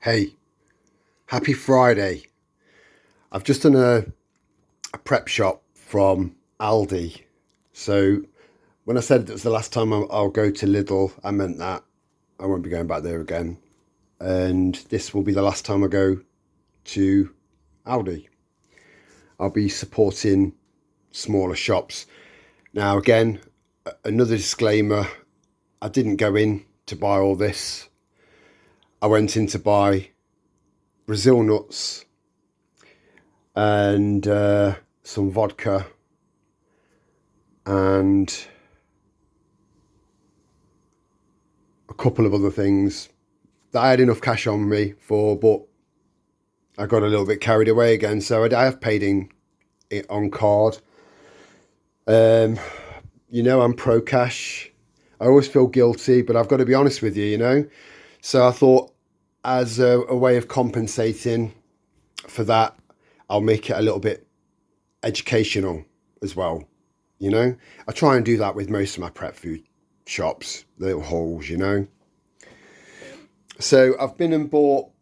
Hey, happy Friday. I've just done a prep shop from ALDI. So when I said it was the last time I'll go to Lidl, I meant that. I won't be going back there again. And this will be the last time I go to Aldi. I'll be supporting smaller shops. Now again, another disclaimer, I didn't go in to buy all this. I went in to buy Brazil nuts and some vodka and a couple of other things that I had enough cash on me for, but I got a little bit carried away again, so I have paid it on card. I'm pro cash. I always feel guilty, but I've got to be honest with you, So I thought, as a way of compensating for that, I'll make it a little bit educational as well. I try and do that with most of my prep food shops, little hauls, So I've been and bought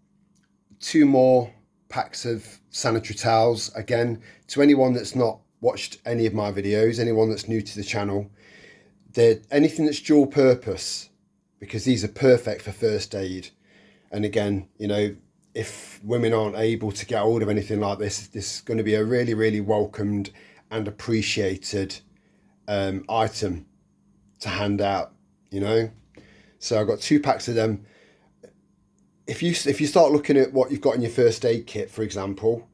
2 more packs of sanitary towels. Again, to anyone that's not watched any of my videos, anyone that's new to the channel, anything that's dual purpose, because these are perfect for first aid. And again, if women aren't able to get hold of anything like this is going to be a really, really welcomed and appreciated item to hand out, So I've got 2 packs of them. If you start looking at what you've got in your first aid kit, for example,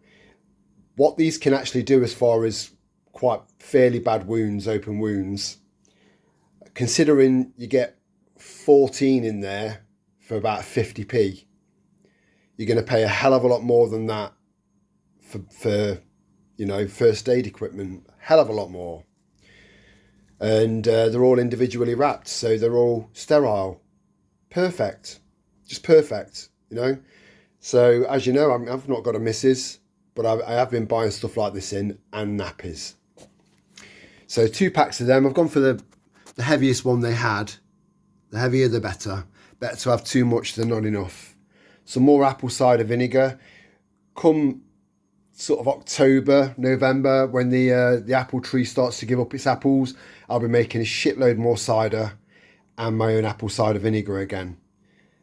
what these can actually do as far as quite fairly bad wounds, open wounds, considering you get 14 in there for about 50p, you're going to pay a hell of a lot more than that for first aid equipment, hell of a lot more. And they're all individually wrapped, so they're all sterile. Perfect. Just perfect, So as you know, I've not got a missus, but I have been buying stuff like this in, and nappies. So 2 packs of them. I've gone for the heaviest one they had. The heavier the better. Better to have too much than not enough. Some more apple cider vinegar. Come sort of October, November, when the apple tree starts to give up its apples, I'll be making a shitload more cider and my own apple cider vinegar again.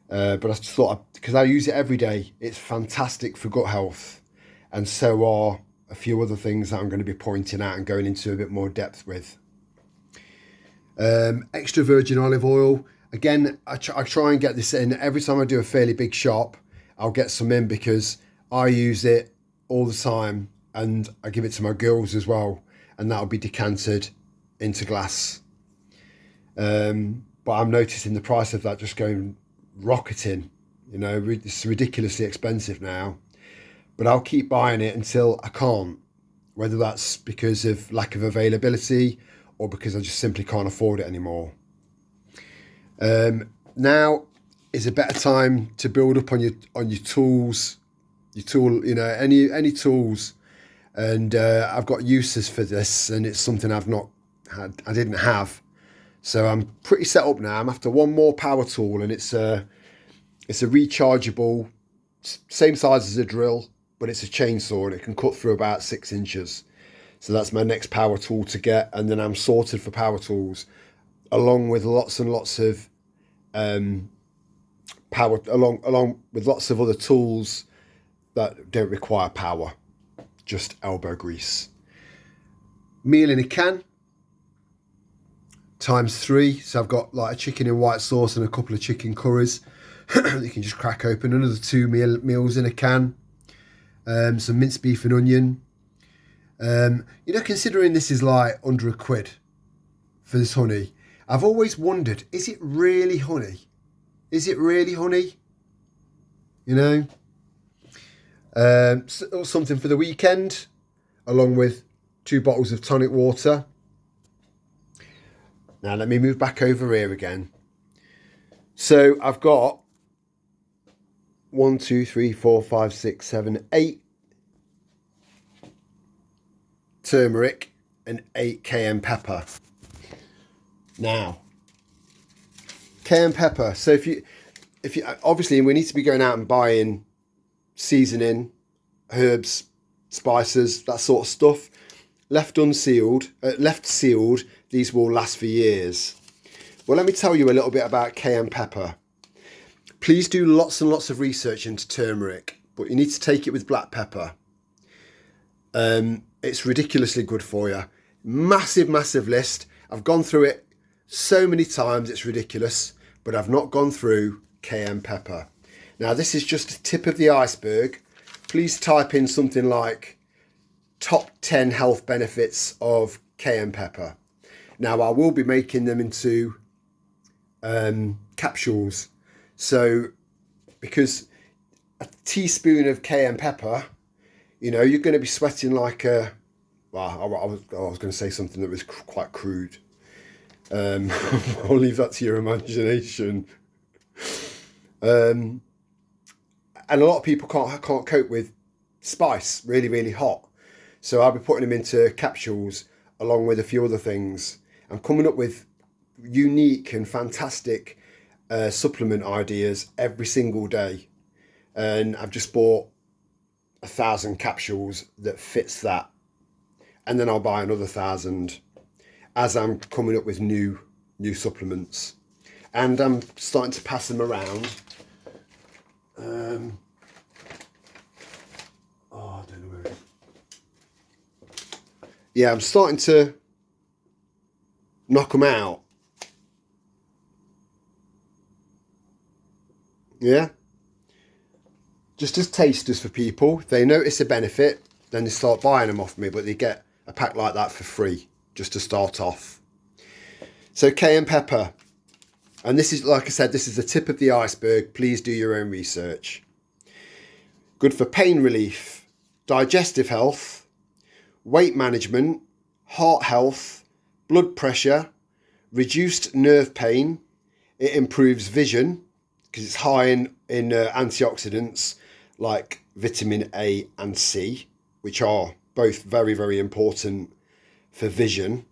But I just thought, because I use it every day, it's fantastic for gut health. And so are a few other things that I'm going to be pointing out and going into a bit more depth with. Extra virgin olive oil. Again, I try and get this in. Every time I do a fairly big shop, I'll get some in because I use it all the time. And I give it to my girls as well. And that'll be decanted into glass. But I'm noticing the price of that just going rocketing. It's ridiculously expensive now, but I'll keep buying it until I can't, whether that's because of lack of availability or because I just simply can't afford it anymore. Now is a better time to build up on your tools, any tools, and I've got uses for this, and it's something I didn't have. So I'm pretty set up now. I'm after one more power tool, and it's a rechargeable, same size as a drill, but it's a chainsaw and it can cut through about 6 inches. So that's my next power tool to get, and then I'm sorted for power tools, along with lots and lots of along with lots of other tools that don't require power, just elbow grease. Meal in a can. ×3, so I've got like a chicken in white sauce and a couple of chicken curries that you can just crack open. Another 2 meals in a can. Some minced beef and onion. Considering this is like under £1 for this honey, I've always wondered, is it really honey? Is it really honey? Something for the weekend, along with 2 bottles of tonic water. Now let me move back over here again. So I've got 1, 2, 3, 4, 5, 6, 7, 8 turmeric and 8 cayenne pepper. Now, cayenne pepper. So if you, if you obviously we need to be going out and buying seasoning, herbs, spices, that sort of stuff. Left sealed, these will last for years. Well, let me tell you a little bit about cayenne pepper. Please do lots and lots of research into turmeric, but you need to take it with black pepper. It's ridiculously good for you. Massive list. I've gone through it so many times, it's ridiculous, but I've not gone through cayenne pepper. Now, this is just a tip of the iceberg. Please type in something like top 10 health benefits of cayenne pepper. Now, I will be making them into capsules. So, because a teaspoon of cayenne pepper, you know, you're going to be sweating like a... Well, I was going to say something that was quite crude. I'll leave that to your imagination. And a lot of people can't cope with spice, really hot. So I'll be putting them into capsules along with a few other things. I'm coming up with unique and fantastic supplement ideas every single day. And I've just bought 1,000 capsules that fits that. And then I'll buy another 1,000 as I'm coming up with new supplements. And I'm starting to pass them around. I don't know where it is. Yeah, I'm starting to knock them out. Yeah. Just as tasters for people. If they notice a benefit, then they start buying them off me, but they get a pack like that for free, just to start off. So cayenne pepper. And this is, like I said, this is the tip of the iceberg. Please do your own research. Good for pain relief, digestive health, weight management, heart health, blood pressure, reduced nerve pain. It improves vision because it's high in antioxidants like vitamin A and C, which are both very important for vision,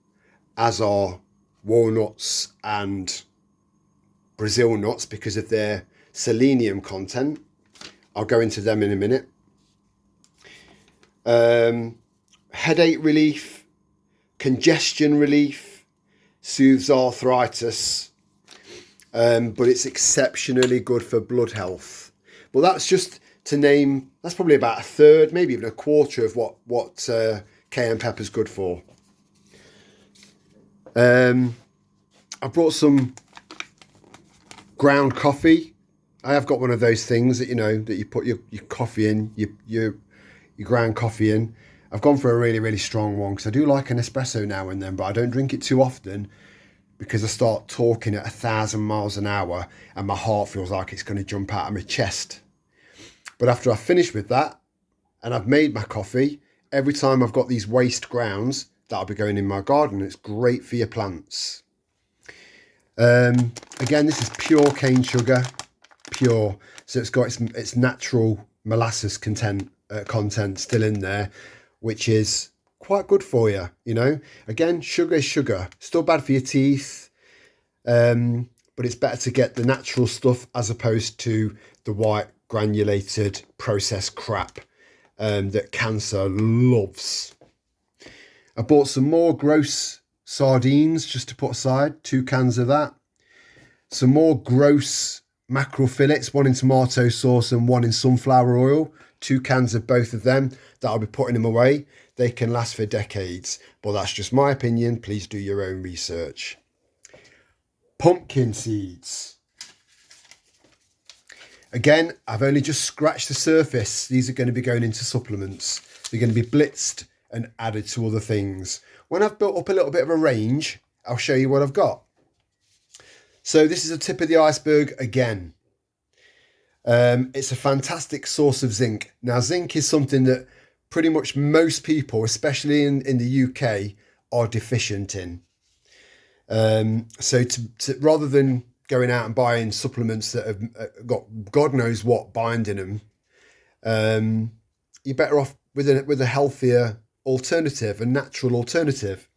as are walnuts and Brazil nuts because of their selenium content. I'll go into them in a minute. Headache relief, congestion relief, soothes arthritis, but it's exceptionally good for blood health. Well, that's just to name, that's probably about a third, maybe even a quarter of what cayenne pepper's good for. I brought some ground coffee. I have got one of those things that, you know, that you put your coffee in, your ground coffee in. I've gone for a really strong one because I do like an espresso now and then, but I don't drink it too often because I start talking at 1,000 miles an hour and my heart feels like it's going to jump out of my chest. But after I finish with that and I've made my coffee, every time I've got these waste grounds, that'll be going in my garden. It's great for your plants. Again, this is pure cane sugar, pure. So it's got its natural molasses content still in there, which is quite good for you, you know. Again, sugar is sugar. Still bad for your teeth, but it's better to get the natural stuff as opposed to the white granulated processed crap that cancer loves. I bought some more gross sardines just to put aside, 2 cans of that. Some more gross mackerel fillets, 1 in tomato sauce and 1 in sunflower oil, 2 cans of both of them. That I'll be putting them away. They can last for decades, but that's just my opinion. Please do your own research. Pumpkin seeds. Again, I've only just scratched the surface. These are going to be going into supplements. They're going to be blitzed and added to other things. When I've built up a little bit of a range, I'll show you what I've got. So this is a tip of the iceberg again. It's a fantastic source of zinc. Now, zinc is something that pretty much most people, especially in the UK, are deficient in. So rather than going out and buying supplements that have got God knows what binding them, you're better off with a healthier alternative, a natural alternative.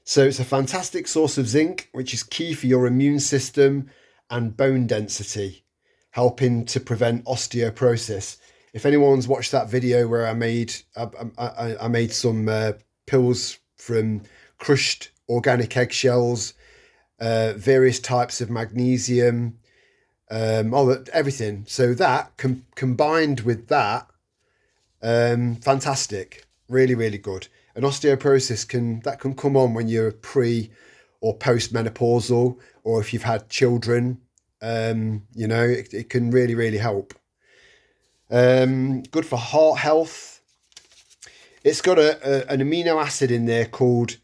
So it's a fantastic source of zinc, which is key for your immune system and bone density. helping to prevent osteoporosis. If anyone's watched that video where I made some pills from crushed organic eggshells, various types of magnesium, everything. So that combined with that, fantastic, really, really good. And osteoporosis can come on when you're pre or post-menopausal, or if you've had children. It can really, really help. Good for heart health. It's got an amino acid in there called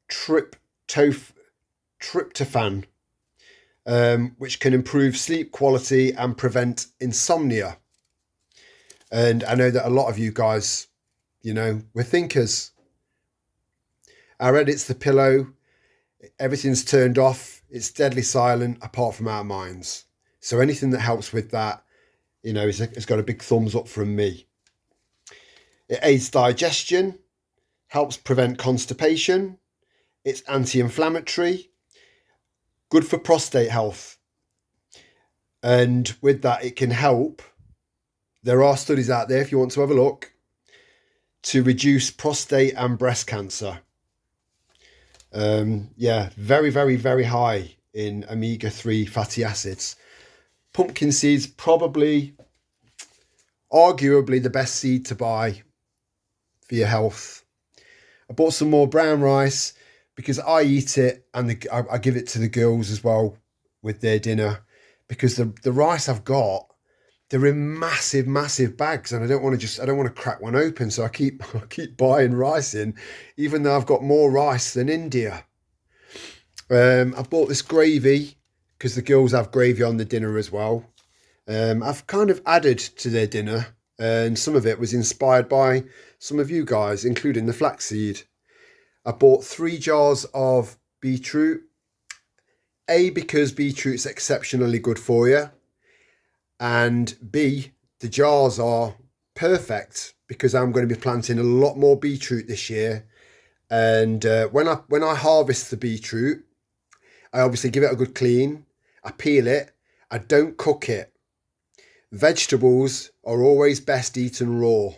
tryptophan, which can improve sleep quality and prevent insomnia. And I know that a lot of you guys, we're thinkers. I read it's the pillow. Everything's turned off. It's deadly silent apart from our minds. So anything that helps with that, it's got a big thumbs up from me. It aids digestion, helps prevent constipation. It's anti-inflammatory, good for prostate health. And with that, it can help. There are studies out there, if you want to have a look, to reduce prostate and breast cancer. Very, very, very high in omega-3 fatty acids. Pumpkin seeds, arguably the best seed to buy for your health. I bought some more brown rice because I eat it, and I give it to the girls as well with their dinner, because the rice I've got, they're in massive, massive bags, and I don't want to crack one open. So I keep buying rice in, even though I've got more rice than India. I bought this gravy because the girls have gravy on the dinner as well. I've kind of added to their dinner, and some of it was inspired by some of you guys, including the flaxseed. I bought 3 jars of beetroot. A, because beetroot's exceptionally good for you. And B, the jars are perfect because I'm going to be planting a lot more beetroot this year. And when I harvest the beetroot, I obviously give it a good clean. I peel it. I don't cook it. Vegetables are always best eaten raw.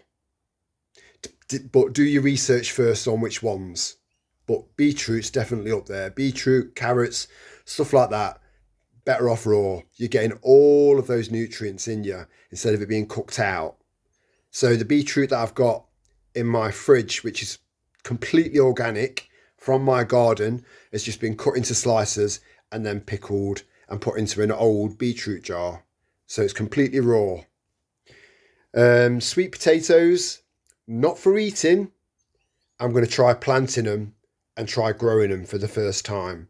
But do your research first on which ones. But beetroot's definitely up there. Beetroot, carrots, stuff like that. Better off raw. You're getting all of those nutrients in you instead of it being cooked out. So the beetroot that I've got in my fridge, which is completely organic from my garden, has just been cut into slices and then pickled and put into an old beetroot jar. So it's completely raw. Sweet potatoes, not for eating. I'm going to try planting them and try growing them for the first time.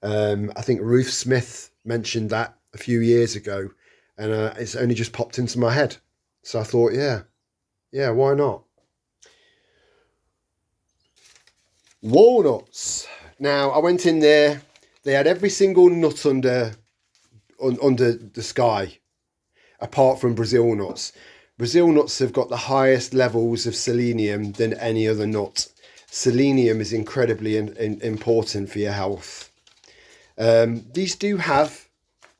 I think Ruth Smith mentioned that a few years ago, and it's only just popped into my head. So I thought, yeah, why not? Walnuts. Now, I went in there. They had every single nut under the sky, apart from Brazil nuts. Brazil nuts have got the highest levels of selenium than any other nut. Selenium is incredibly important for your health. These do have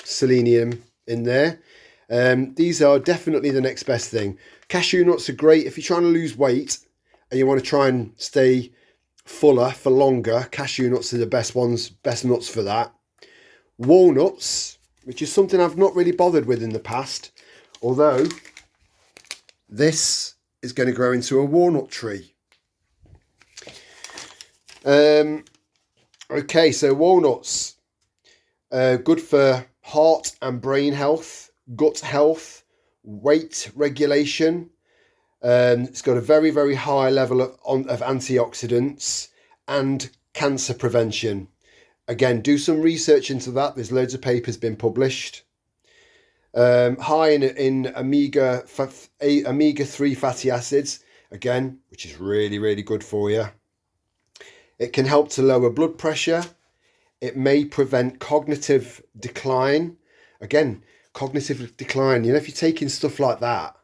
selenium in there. These are definitely the next best thing. Cashew nuts are great if you're trying to lose weight and you want to try and stay fuller for longer. Cashew nuts are the best nuts for that. Walnuts, which is something I've not really bothered with in the past, although this is going to grow into a walnut tree. Okay, so walnuts, good for heart and brain health, gut health, weight regulation. It's got a very, very high level of antioxidants and cancer prevention. Again, do some research into that. There's loads of papers been published. High in omega-3 fatty acids, again, which is really, really good for you. It can help to lower blood pressure. It may prevent cognitive decline. Again, cognitive decline, if you're taking stuff like that,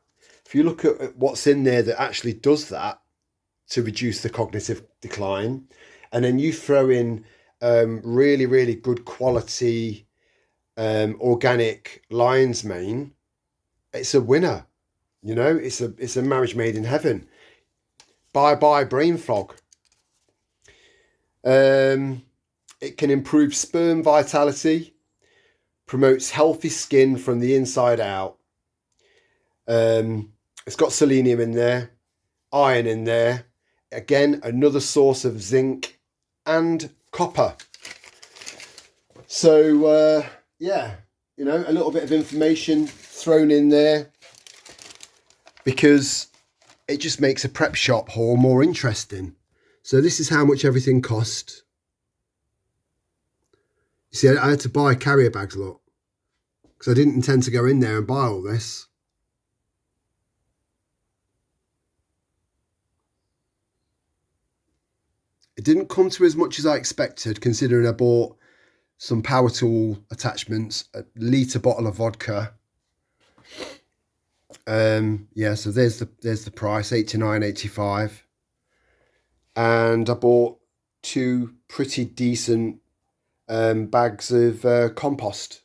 if you look at what's in there that actually does that to reduce the cognitive decline, and then you throw in really, really good quality organic lion's mane, it's a winner. You know, it's a marriage made in heaven. Bye bye brain fog. It can improve sperm vitality, promotes healthy skin from the inside out. It's got selenium in there, iron in there. Again, another source of zinc and copper. So, yeah, you know, a little bit of information thrown in there because it just makes a prep shop haul more interesting. So this is how much everything cost. You see, I had to buy carrier bags a lot because I didn't intend to go in there and buy all this. It didn't come to as much as I expected, considering I bought some power tool attachments, a litre bottle of vodka. Yeah, so there's the price, £89.85. And I bought 2 pretty decent bags of compost.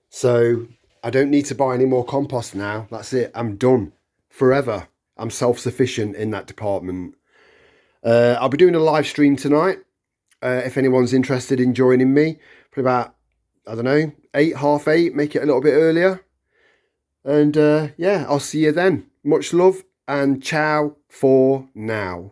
So I don't need to buy any more compost now. That's it. I'm done forever. I'm self-sufficient in that department. I'll be doing a live stream tonight. If anyone's interested in joining me, probably about, I don't know, 8, half 8, make it a little bit earlier. And yeah, I'll see you then. Much love and ciao for now.